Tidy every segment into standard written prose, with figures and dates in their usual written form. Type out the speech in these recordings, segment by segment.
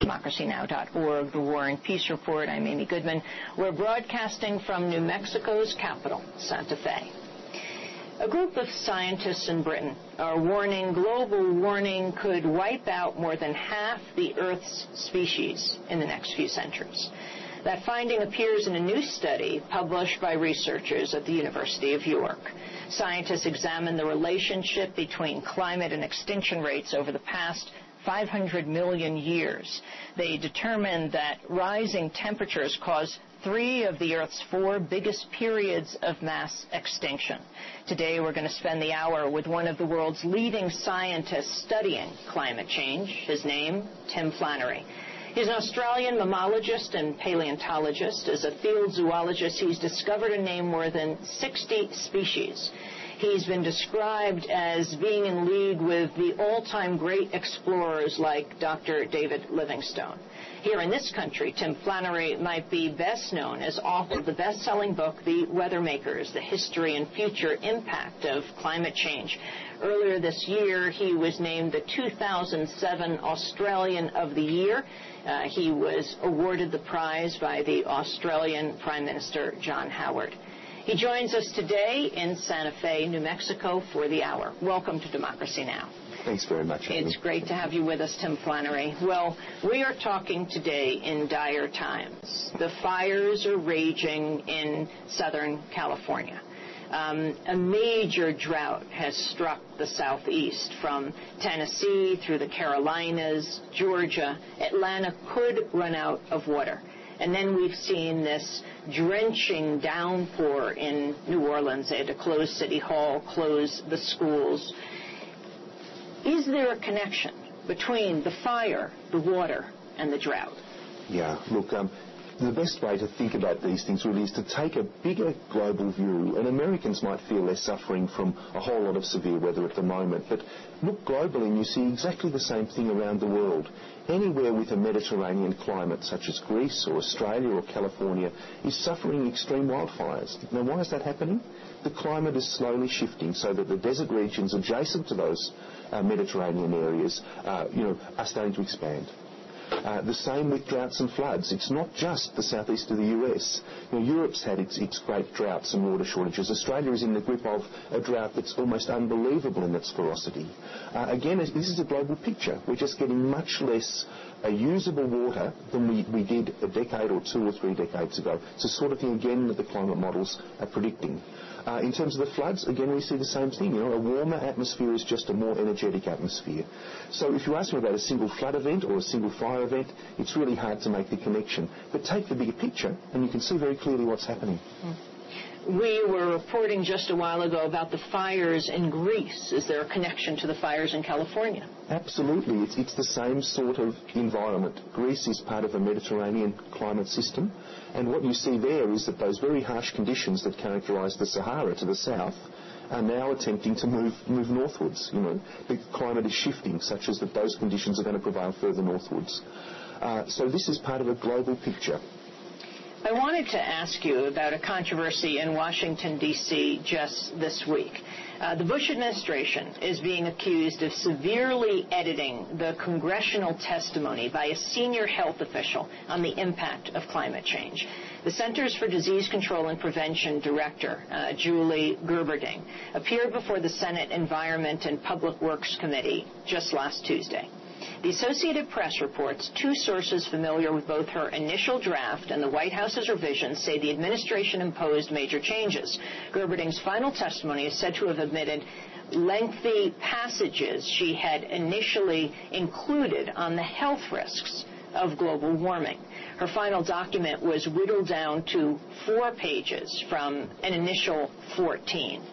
democracynow.org, The War and Peace Report. I'm Amy Goodman. We're broadcasting from New Mexico's capital, Santa Fe. A group of scientists in Britain are warning global warming could wipe out more than half the Earth's species in the next few centuries. That finding appears in a new study published by researchers at the University of York. Scientists examined the relationship between climate and extinction rates over the past 500 million years. They determined that rising temperatures cause 3 of the Earth's 4 biggest periods of mass extinction. Today we're going to spend the hour with one of the world's leading scientists studying climate change. His name, Tim Flannery. He's an Australian mammologist and paleontologist. As a field zoologist, he's discovered and named more than 60 species. He's been described as being in league with the all-time great explorers like Dr. David Livingstone. Here in this country, Tim Flannery might be best known as author of the best-selling book, The Weathermakers, The History and Future Impact of Climate Change. Earlier this year, he was named the 2007 Australian of the Year. He was awarded the prize by the Australian Prime Minister John Howard. He joins us today in Santa Fe, New Mexico, for the hour. Welcome to Democracy Now! Thanks very much, Amy. It's great to have you with us, Tim Flannery. Well, we are talking today in dire times. The fires are raging in Southern California. A major drought has struck the southeast from Tennessee through the Carolinas, Georgia. Atlanta could run out of water. And then we've seen this drenching downpour in New Orleans. They had to close City Hall, close the schools. Is there a connection between the fire, the water, and the drought? Yeah, look, the best way to think about these things really is to take a bigger global view, and Americans might feel they're suffering from a whole lot of severe weather at the moment, but look globally and you see exactly the same thing around the world. Anywhere with a Mediterranean climate, such as Greece or Australia or California, is suffering extreme wildfires. Now, why is that happening? The climate is slowly shifting so that the desert regions adjacent to those Mediterranean areas, are starting to expand. The same with droughts and floods. It's not just the southeast of the US. Europe's had its great droughts and water shortages. Australia is in the grip of a drought that's almost unbelievable in its ferocity. Again, this is a global picture. We're just getting much less usable water than we did a decade or 2 or 3 decades ago. It's the sort of thing, again, that the climate models are predicting. In terms of the floods, again, we see the same thing. A warmer atmosphere is just a more energetic atmosphere. So if you ask me about a single flood event or a single fire event, it's really hard to make the connection. But take the bigger picture, and you can see very clearly what's happening. We were reporting just a while ago about the fires in Greece. Is there a connection to the fires in California? Absolutely. It's the same sort of environment. Greece is part of a Mediterranean climate system, and what you see there is that those very harsh conditions that characterise the Sahara to the south are now attempting to move northwards. The climate is shifting, such as that those conditions are going to prevail further northwards. So this is part of a global picture. I wanted to ask you about a controversy in Washington, D.C. just this week. The Bush administration is being accused of severely editing the congressional testimony by a senior health official on the impact of climate change. The Centers for Disease Control and Prevention Director, Julie Gerberding, appeared before the Senate Environment and Public Works Committee just last Tuesday. The Associated Press reports 2 sources familiar with both her initial draft and the White House's revisions say the administration imposed major changes. Gerberding's final testimony is said to have omitted lengthy passages she had initially included on the health risks of global warming. Her final document was whittled down to 4 pages from an initial 14.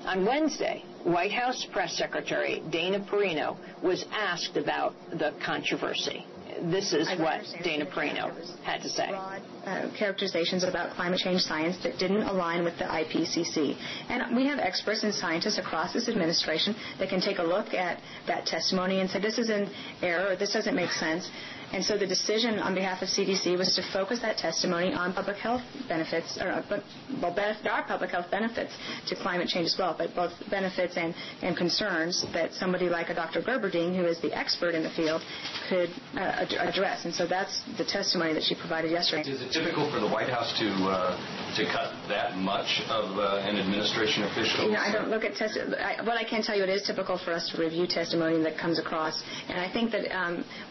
On Wednesday, White House Press Secretary Dana Perino was asked about the controversy. This is what Dana Perino had to say. Broad characterizations about climate change science that didn't align with the IPCC. And we have experts and scientists across this administration that can take a look at that testimony and say this is an error, or this doesn't make sense. And so the decision on behalf of CDC was to focus that testimony on public health benefits, there are public health benefits to climate change as well, but both benefits and concerns that somebody like a Dr. Gerberding, who is the expert in the field, could address. And so that's the testimony that she provided yesterday. Is it typical for the White House to cut that much of an administration official? I don't look at what I can tell you, it is typical for us to review testimony that comes across. And I think that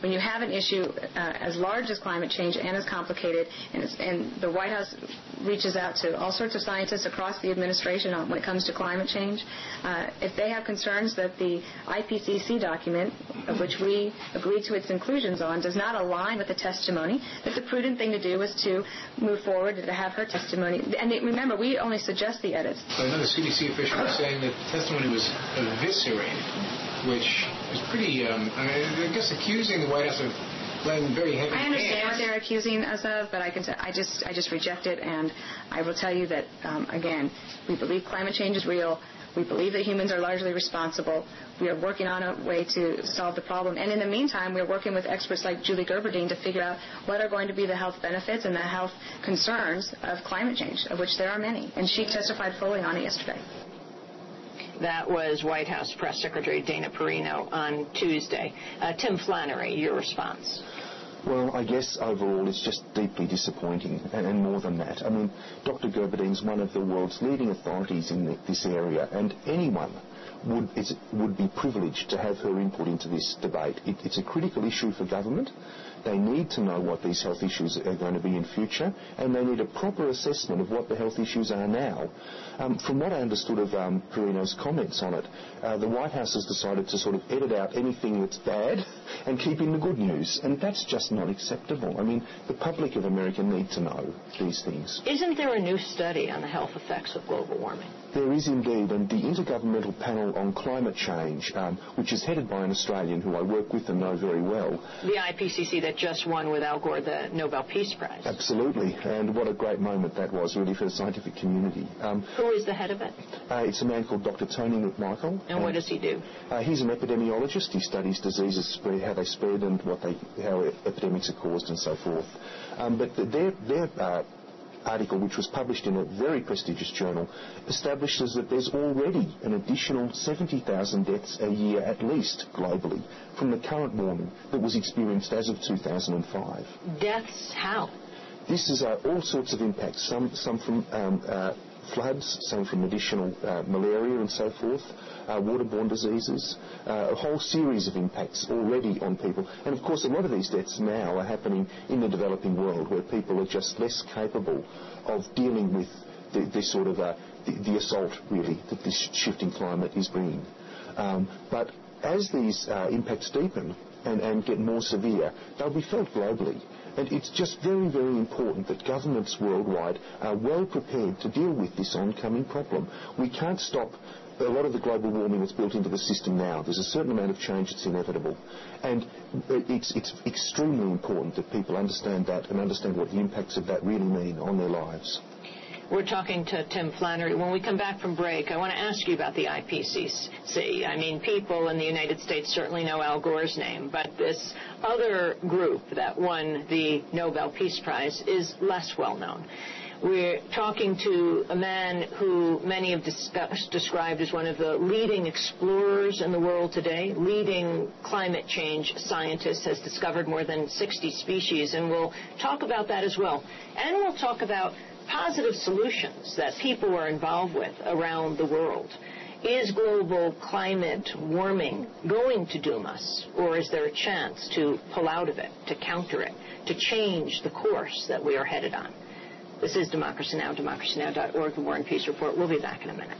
when you have an issue as large as climate change and as complicated, and the White House reaches out to all sorts of scientists across the administration when it comes to climate change, if they have concerns that the IPCC document, of which we agreed to its inclusions on, does not align with the testimony, that the prudent thing to do is to move forward to have her testimony. And remember, we only suggest the edits. Another CDC official was saying that the testimony was eviscerated, which is pretty, I guess, accusing the White House of playing very heavy. I understand what they're accusing us of, but I just reject it, and I will tell you that, again, we believe climate change is real. We believe that humans are largely responsible. We are working on a way to solve the problem. And in the meantime, we're working with experts like Julie Gerberding to figure out what are going to be the health benefits and the health concerns of climate change, of which there are many. And she testified fully on it yesterday. That was White House Press Secretary Dana Perino on Tuesday. Tim Flannery, your response. Well, I guess overall it's just deeply disappointing, and more than that. I mean, Dr. Gerberding's one of the world's leading authorities in this area, and anyone would be privileged to have her input into this debate. It's a critical issue for government. They need to know what these health issues are going to be in future, and they need a proper assessment of what the health issues are now. From what I understood of Perino's comments on it, the White House has decided to sort of edit out anything that's bad and keep in the good news, and that's just not acceptable. I mean, the public of America need to know these things. Isn't there a new study on the health effects of global warming? There is indeed, and the Intergovernmental Panel on Climate Change, which is headed by an Australian who I work with and know very well. The IPCC that just won with Al Gore the Nobel Peace Prize. Absolutely, and what a great moment that was really for the scientific community. Who is the head of it? It's a man called Dr. Tony McMichael. And what does he do? He's an epidemiologist. He studies diseases spread, how they spread and how epidemics are caused and so forth. But their article, which was published in a very prestigious journal, establishes that there's already an additional 70,000 deaths a year at least globally from the current warming that was experienced as of 2005. Deaths how? This is all sorts of impacts, some from floods, some from additional malaria and so forth, waterborne diseases, a whole series of impacts already on people. And of course a lot of these deaths now are happening in the developing world, where people are just less capable of dealing with this sort of the assault really that this shifting climate is bringing. But as these impacts deepen and get more severe, they'll be felt globally. And it's just very, very important that governments worldwide are well prepared to deal with this oncoming problem. We can't stop a lot of the global warming that's built into the system now. There's a certain amount of change that's inevitable. And it's extremely important that people understand that and understand what the impacts of that really mean on their lives. We're talking to Tim Flannery. When we come back from break, I want to ask you about the IPCC. I mean, people in the United States certainly know Al Gore's name, but this other group that won the Nobel Peace Prize is less well known. We're talking to a man who many have described as one of the leading explorers in the world today, leading climate change scientist, has discovered more than 60 species, and we'll talk about that as well. And we'll talk about positive solutions that people are involved with around the world. Is global climate warming going to doom us, or is there a chance to pull out of it, to counter it, to change the course that we are headed on? This is Democracy Now!, democracynow.org, the War and Peace Report. We'll be back in a minute.